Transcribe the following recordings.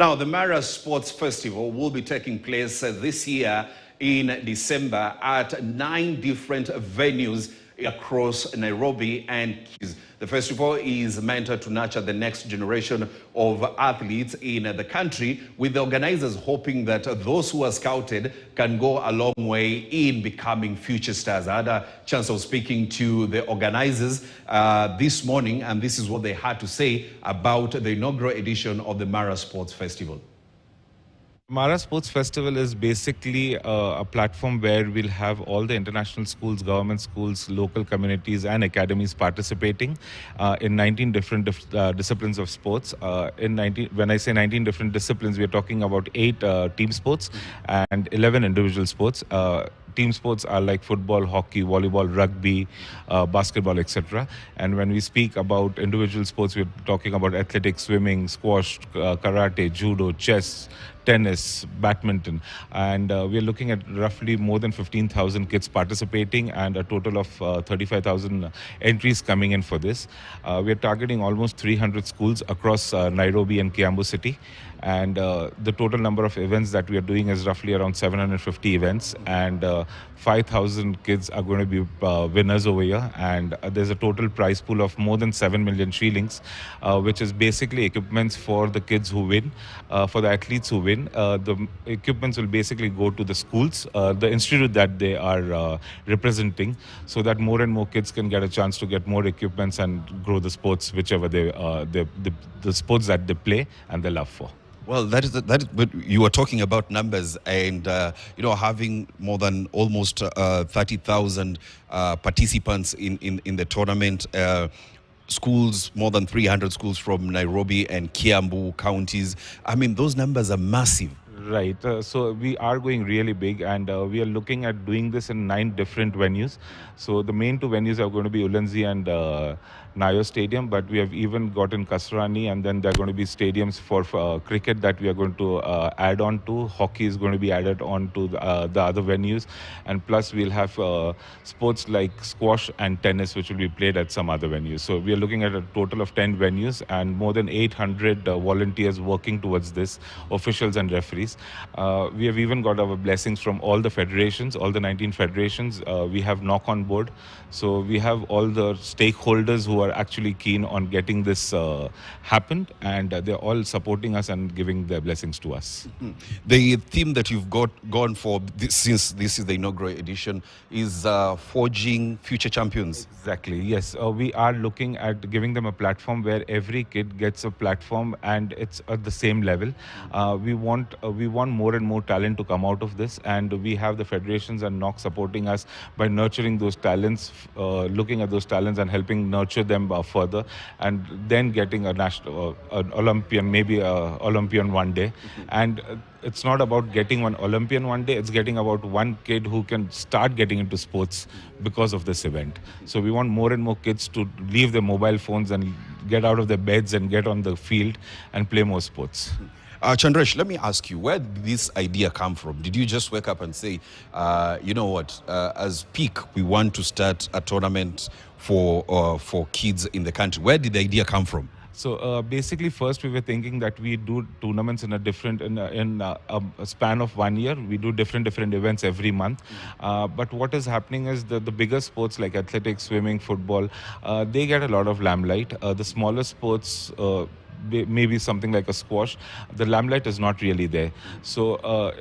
Now, the Mara Sports Festival will be taking place this year in December at 9 different venues across Nairobi and Keys. The festival is meant to nurture the next generation of athletes in the country, with the organizers hoping that those who are scouted can go a long way in becoming future stars. I had a chance of speaking to the organizers this morning, and this is what they had to say about the inaugural edition of the Mara Sports Festival. Mara Sports Festival is basically a platform where we'll have all the international schools, government schools, local communities and academies participating in 19 different disciplines of sports. When I say 19 different disciplines, we're talking about 8 team sports and 11 individual sports. Team sports are like football, hockey, volleyball, rugby, basketball, etc. And when we speak about individual sports, we're talking about athletics, swimming, squash, karate, judo, chess, tennis, badminton, and we're looking at roughly more than 15,000 kids participating and a total of 35,000 entries coming in for this. We're targeting almost 300 schools across Nairobi and Kiambu City, and the total number of events that we are doing is roughly around 750 events, and 5,000 kids are going to be winners over here, and there's a total prize pool of more than 7 million shillings, which is basically equipments for the kids who win, for the athletes who win. The equipments will basically go to the schools, the institute that they are representing, so that more and more kids can get a chance to get more equipments and grow the sports, whichever the sports that they play and they love for. Well, that is but you were talking about numbers, and having more than almost 30,000 participants in the tournament. Schools, more than 300 schools from Nairobi and Kiambu counties. I mean, those numbers are massive. Right. So we are going really big, and we are looking at doing this in 9 different venues. So the main 2 venues are going to be Ulanzi and Nayo Stadium, but we have even gotten Kasarani, and then there are going to be stadiums for cricket that we are going to add on to. Hockey is going to be added on to the other venues, and plus we'll have sports like squash and tennis, which will be played at some other venues. So we are looking at a total of 10 venues and more than 800 volunteers working towards this, officials and referees. We have even got our blessings from all the federations, all the 19 federations. We have knock on board. So we have all the stakeholders who are actually keen on getting this happened, and they're all supporting us and giving their blessings to us. Mm-hmm. The theme that you've gone for since this is the inaugural edition is forging future champions. Exactly, yes. We are looking at giving them a platform where every kid gets a platform and it's at the same level. We want more and more talent to come out of this, and we have the federations and NOC supporting us by nurturing those talents, looking at those talents and helping nurture them further, and then getting a national an Olympian, maybe a Olympian one day. Mm-hmm. And it's not about getting one Olympian one day, it's getting about one kid who can start getting into sports because of this event. So we want more and more kids to leave their mobile phones and get out of their beds and get on the field and play more sports. Chandresh, let me ask you, where did this idea come from? Did you just wake up and say, you know what, as peak, we want to start a tournament for kids in the country? Where did the idea come from? So basically, first we were thinking that we do tournaments in a span of 1 year. We do different events every month. But what is happening is the bigger sports like athletics, swimming, football, they get a lot of limelight. The smaller sports, maybe something like a squash, the limelight is not really there. So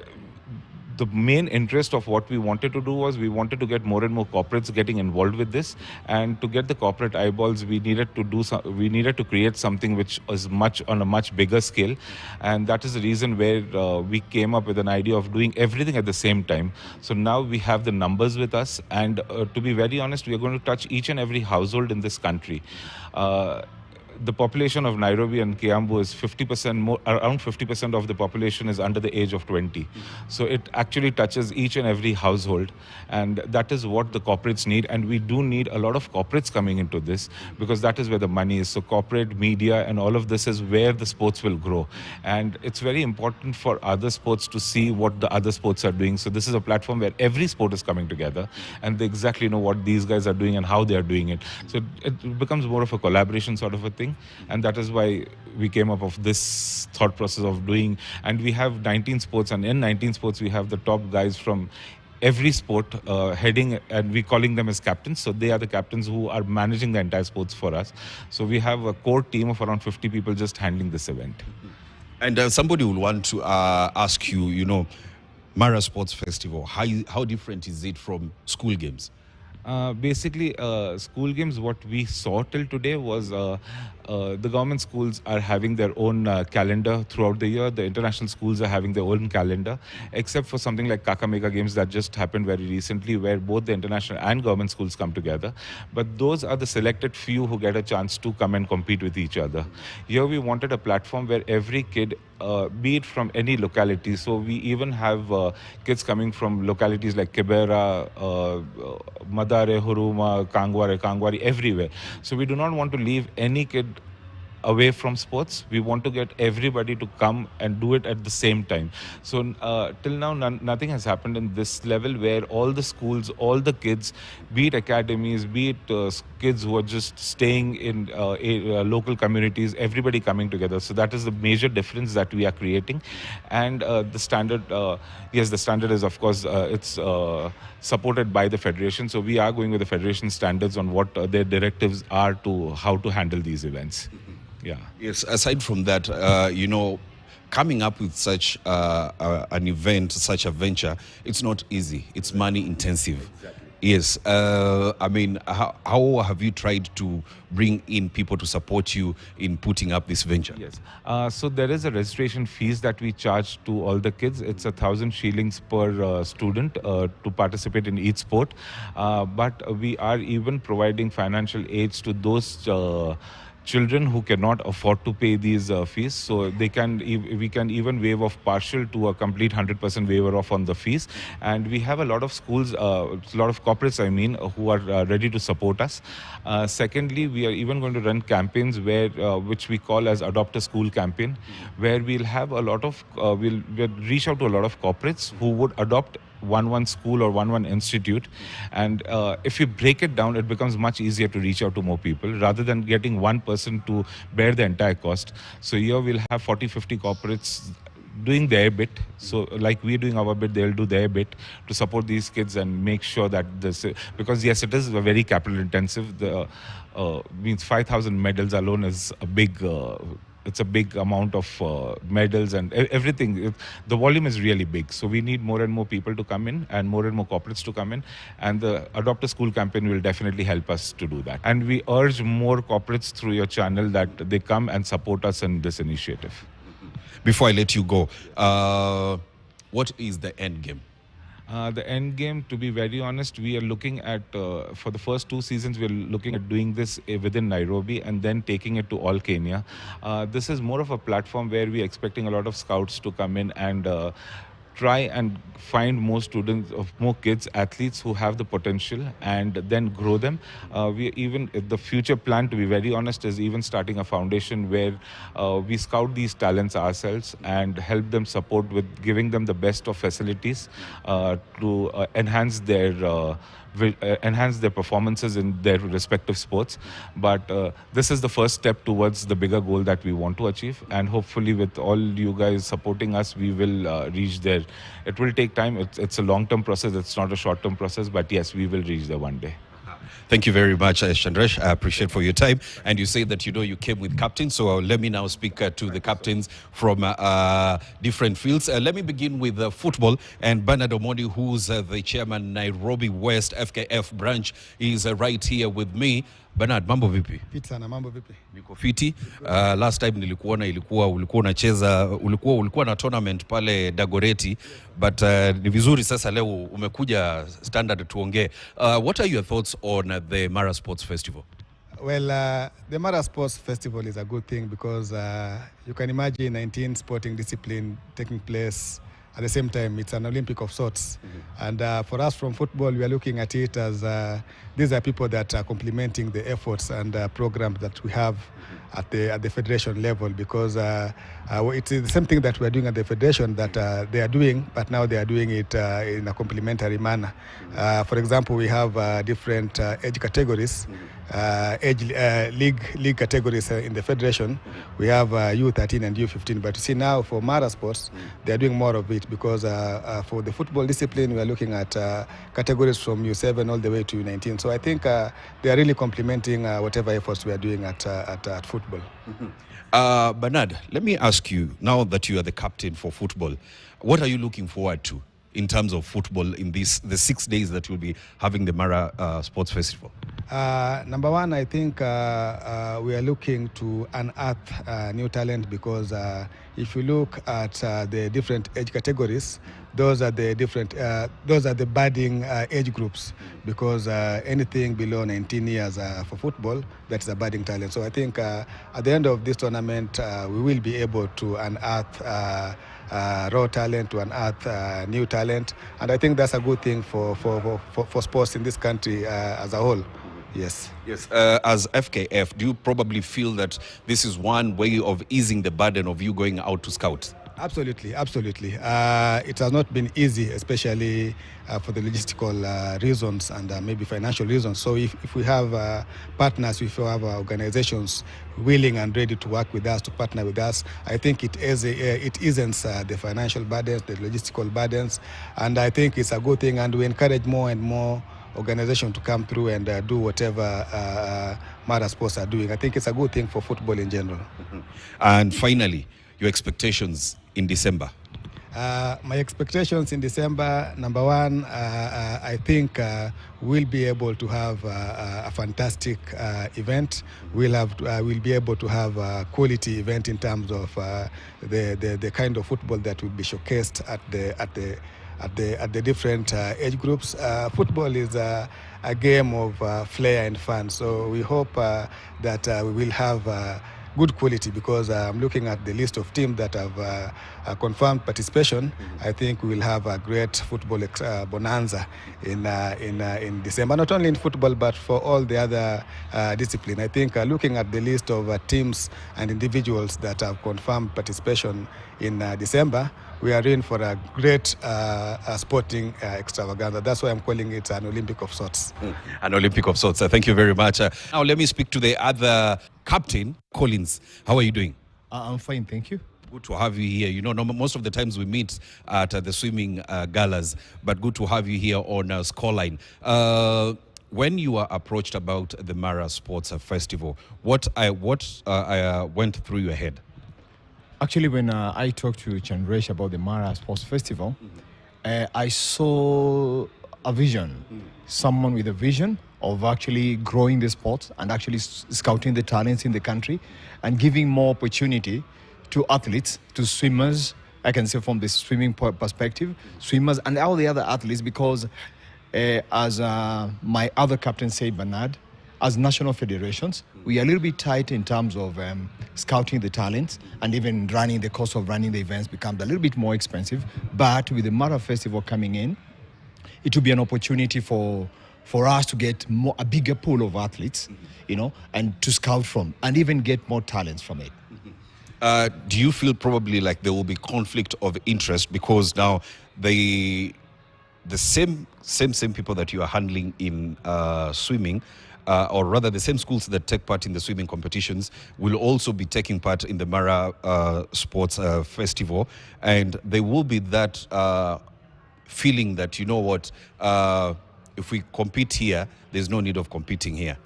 the main interest of what we wanted to do was we wanted to get more and more corporates getting involved with this, and to get the corporate eyeballs, we needed to create something which is on a much bigger scale, and that is the reason where we came up with an idea of doing everything at the same time. So now we have the numbers with us, and to be very honest, we are going to touch each and every household in this country. The population of Nairobi and Kiambu is 50% more, around 50% of the population is under the age of 20. So it actually touches each and every household, and that is what the corporates need. And we do need a lot of corporates coming into this, because that is where the money is. So corporate, media and all of this is where the sports will grow. And it's very important for other sports to see what the other sports are doing. So this is a platform where every sport is coming together and they exactly know what these guys are doing and how they are doing it. So it becomes more of a collaboration sort of a thing. participating, and that is why we came up of this thought process of doing. And we have 19 sports, and in 19 sports we have the top guys from every sport heading, and we calling them as captains. So they are the captains who are managing the entire sports for us. So we have a core team of around 50 people just handling this event. And somebody will want to ask you, you know, Mara Sports Festival, how different is it from school games? Basically, school games, what we saw till today was the government schools are having their own calendar throughout the year. The international schools are having their own calendar, except for something like Kakamega Games that just happened very recently, where both the international and government schools come together. But those are the selected few who get a chance to come and compete with each other. Here we wanted a platform where every kid, be it from any locality, so we even have kids coming from localities like Kibera, Madare, Huruma, Kangwari, everywhere. So we do not want to leave any kid away from sports. We want to get everybody to come and do it at the same time. So till now, nothing has happened in this level where all the schools, all the kids, be it academies, be it kids who are just staying in local communities, everybody coming together. So that is the major difference that we are creating. And the standard, yes, the standard is, of course, it's supported by the federation. So we are going with the federation standards on what their directives are to how to handle these events. Yeah. Yes, aside from that, you know, coming up with such an event, such a venture, it's not easy. It's money intensive. Exactly. Yes. I mean, how have you tried to bring in people to support you in putting up this venture? Yes. So there is a registration fees that we charge to all the kids. It's 1,000 shillings per student to participate in each sport. But we are even providing financial aids to those children who cannot afford to pay these fees, so we can even waive off partial to a complete 100% waiver off on the fees. And we have a lot of schools, a lot of corporates, I mean, who are ready to support us. Secondly, we are even going to run campaigns where which we call as Adopt a School campaign, where we'll have a lot of we'll reach out to a lot of corporates who would adopt one school or one institute, and if you break it down, it becomes much easier to reach out to more people rather than getting one person to bear the entire cost. So here we'll have 40-50 corporates doing their bit. So like we're doing our bit, they'll do their bit to support these kids and make sure that this, because yes, it is very capital intensive. The means 5,000 medals alone is a big it's a big amount of medals and everything. The volume is really big. So we need more and more people to come in and more corporates to come in. And the Adopt a School campaign will definitely help us to do that. And we urge more corporates through your channel that they come and support us in this initiative. Before I let you go, what is the end game? The end game, to be very honest, we are looking at, for the first 2 seasons, we're looking at doing this within Nairobi and then taking it to all Kenya. This is more of a platform where we're expecting a lot of scouts to come in and try and find more students, more kids, athletes who have the potential and then grow them. We even, the future plan, to be very honest, is even starting a foundation where we scout these talents ourselves and help them support with giving them the best of facilities to enhance their performances in their respective sports. But this is the first step towards the bigger goal that we want to achieve, and hopefully with all you guys supporting us, we will reach there. It will take time. It's a long-term process. It's not a short-term process, but yes, we will reach there one day. Thank you very much, Chandresh. I appreciate for your time. And you say that, you know, you came with captains. So let me now speak to the captains from different fields. Let me begin with football. And Bernard Omondi, who's the chairman, Nairobi West FKF branch, is right here with me. Bernard, mambo vipi? Fiti sana, mambo vipi? Niko fiti. Last time nilikuona ulikuwa unacheza, ulikuwa na tournament pale Dagoretti, but ni vizuri sasa leo umekuja Standard tuongee. What are your thoughts on the Mara Sports Festival? Well, the Mara Sports Festival is a good thing because you can imagine 19 sporting disciplines taking place at the same time. It's an Olympic of sorts. And for us from football, we are looking at it as these are people that are complementing the efforts and programs that we have at the federation level, because it's the same thing that we are doing at the federation that they are doing, but now they are doing it in a complementary manner. For example, we have different age categories, league categories in the federation. We have U13 and U15, but you see now for Mara Sports, they are doing more of it, because for the football discipline, we are looking at categories from U7 all the way to U19. So I think they are really complementing whatever efforts we are doing at football. Bernard, let me ask you, now that you are the captain for football, what are you looking forward to in terms of football in the 6 days that you'll be having the Mara Sports Festival? Number one, I think we are looking to unearth new talent, because if you look at the different age categories, those are the budding age groups, because anything below 19 years for football, that's a budding talent. So I think at the end of this tournament, we will be able to unearth raw talent, to unearth new talent, and I think that's a good thing for sports in this country as a whole. Yes. Yes. As FKF, do you probably feel that this is one way of easing the burden of you going out to scout? Absolutely, absolutely. It has not been easy, especially for the logistical reasons and maybe financial reasons. So if we have partners, if we have organizations willing and ready to work with us, to partner with us, I think it isn't the financial burdens, the logistical burdens, and I think it's a good thing, and we encourage more and more organization to come through and do whatever Mara Sports are doing. I think it's a good thing for football in general. And finally, your expectations in December? My expectations in December, number one, I think we'll be able to have a fantastic event. We'll be able to have a quality event in terms of the kind of football that will be showcased at the different age groups. Football is a game of flair and fun, so we hope that we will have good quality, because I'm looking at the list of teams that have confirmed participation. I think we will have a great football bonanza in December, not only in football but for all the other disciplines. I think looking at the list of teams and individuals that have confirmed participation in December, we are in for a great sporting extravaganza. That's why I'm calling it an Olympic of sorts. An Olympic of sorts. Thank you very much. Now let me speak to the other captain, Collins. How are you doing? I'm fine, thank you. Good to have you here. You know, most of the times we meet at the swimming galas, but good to have you here on Scoreline. When you were approached about the Mara Sports Festival, what went through your head? Actually, when I talked to Chandresh about the Mara Sports Festival, I saw a vision, someone with a vision of actually growing the sport and actually scouting the talents in the country and giving more opportunity to athletes, to swimmers, I can say from the swimming perspective, swimmers and all the other athletes, because as my other captain said, Bernard, as national federations, we are a little bit tight in terms of scouting the talents, and even running the cost of running the events becomes a little bit more expensive. But with the Mara Festival coming in, it will be an opportunity for us to get a bigger pool of athletes, you know, and to scout from, and even get more talents from it. Do you feel probably like there will be conflict of interest, because now the same people that you are handling in swimming, or rather the same schools that take part in the swimming competitions, will also be taking part in the Mara Sports Festival, and there will be that feeling that, you know what, if we compete here, there's no need of competing here?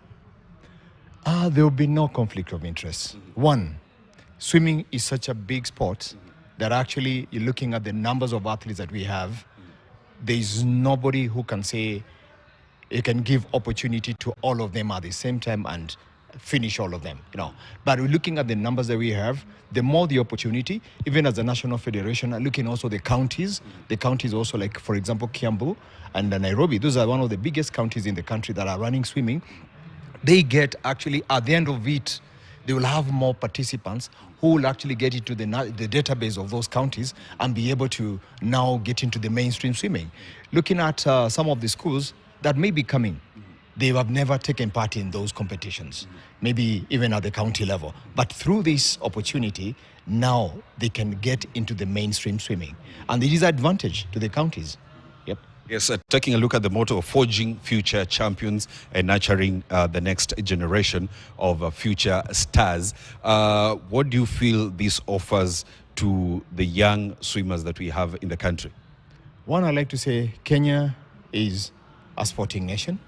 There will be no conflict of interest. One, swimming is such a big sport that actually you're looking at the numbers of athletes that we have. There is nobody who can say you can give opportunity to all of them at the same time and finish all of them, you know. But we're looking at the numbers that we have, the more the opportunity, even as a national federation, and looking also the counties also, like, for example, Kiambu and Nairobi, those are one of the biggest counties in the country that are running swimming. They get actually, at the end of it, they will have more participants who will actually get into the database of those counties and be able to now get into the mainstream swimming. Looking at some of the schools that may be coming, they have never taken part in those competitions, maybe even at the county level. But through this opportunity, now they can get into the mainstream swimming. And it is an advantage to the counties. Yep. Yes, taking a look at the motto of forging future champions and nurturing the next generation of future stars. What do you feel this offers to the young swimmers that we have in the country? One, I like to say Kenya is a sporting nation,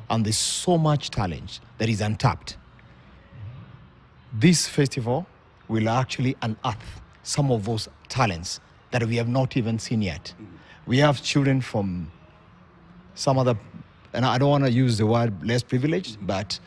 and there's so much talent that is untapped. This festival will actually unearth some of those talents that we have not even seen yet. We have children from some other, and I don't want to use the word less privileged, but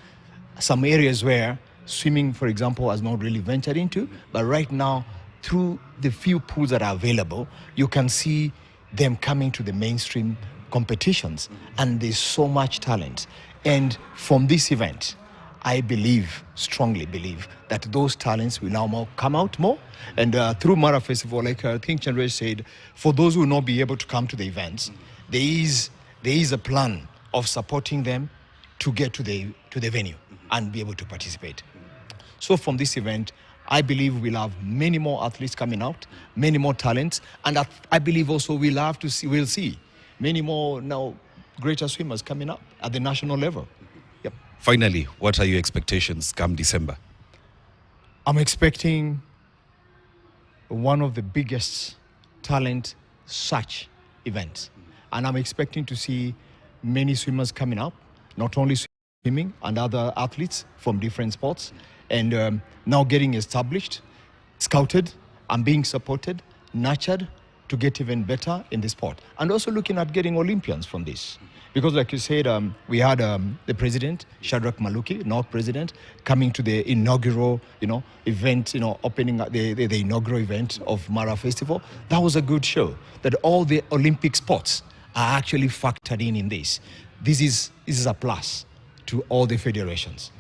some areas where swimming, for example, has not really ventured into. But right now, through the few pools that are available, you can see them coming to the mainstream competitions. And there's so much talent. And from this event, I strongly believe, that those talents will now more come out more. And through Mara Festival, like I think Chandresh said, for those who will not be able to come to the events, there is a plan of supporting them to get to the venue and be able to participate. So from this event, I believe we'll have many more athletes coming out, many more talents, and I believe also we'll see many more now greater swimmers coming up at the national level. Yep. Finally, what are your expectations come December? I'm expecting one of the biggest talent search events. And I'm expecting to see many swimmers coming up, not only swimming and other athletes from different sports, and now getting established, scouted, and being supported, nurtured to get even better in the sport. And also looking at getting Olympians from this. Because like you said, we had the president, Shadrach Maluki, now president, coming to the inaugural, event, opening the inaugural event of Mara Festival. That was a good show, that all the Olympic sports are actually factored in this. This is a plus to all the federations.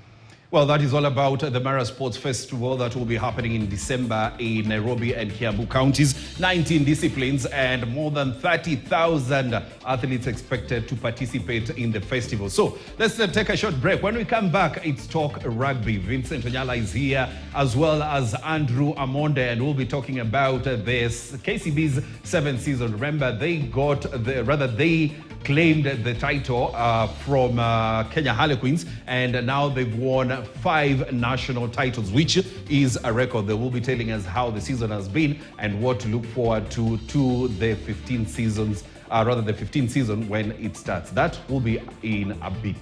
Well, that is all about the Mara Sports Festival that will be happening in December in Nairobi and Kiambu counties. 19 disciplines and more than 30,000 athletes expected to participate in the festival. So let's take a short break. When we come back, it's Talk Rugby. Vincent Onyala is here, as well as Andrew Amonde, and we'll be talking about this KCB's 7th season. Remember, they claimed the title from Kenya Harlequins, and now they've won 5 national titles, which is a record. They will be telling us how the season has been and what to look forward to the 15th season when it starts. That will be in a bit.